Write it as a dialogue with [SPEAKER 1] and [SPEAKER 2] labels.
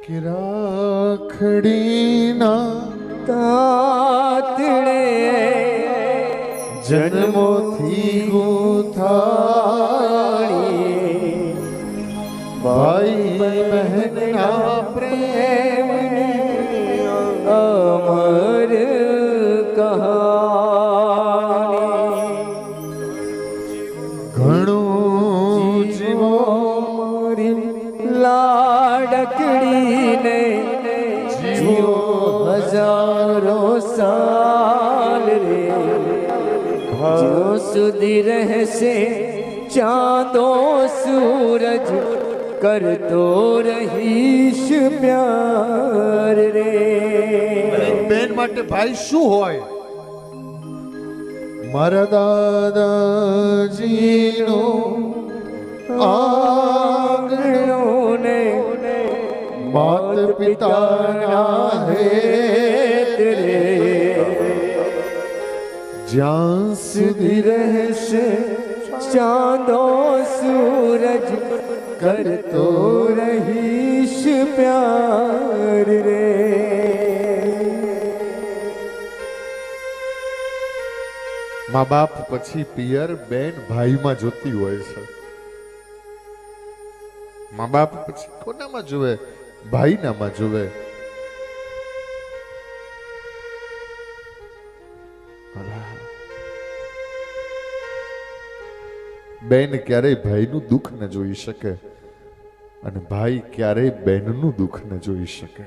[SPEAKER 1] કે રાખડીના
[SPEAKER 2] તાતડે
[SPEAKER 1] જન્મોથી ગુથાણી ભાઈ બહેનના
[SPEAKER 2] પ્રેમની અમર કહાની
[SPEAKER 1] ઘણું જીવો
[SPEAKER 2] મારી લાડકડીને જીવો હજારો સાલ રે જો સુધી રહેશે ચાંદો સૂરજ કરતો રહીશ પ્યાર રે
[SPEAKER 1] બેન માટે ભાઈ શું હોય? મારા દાદાજીનો
[SPEAKER 2] આંગણો ને
[SPEAKER 1] માત પિતાના હેત રે જ્યાં સુધી
[SPEAKER 2] રહેશે ચાંદો સૂરજ કરતો રહીશ પ્યાર રે
[SPEAKER 1] મા બાપ પછી પિયર બેન ભાઈમાં જોતી હોય છે. મા બાપ પછી કોનામાં જોવે? ભાઈનામાં જોવે. બેન ક્યારેય ભાઈનું દુઃખ ન જોઈ શકે અને ભાઈ ક્યારેય બેનનું દુઃખ ન જોઈ શકે.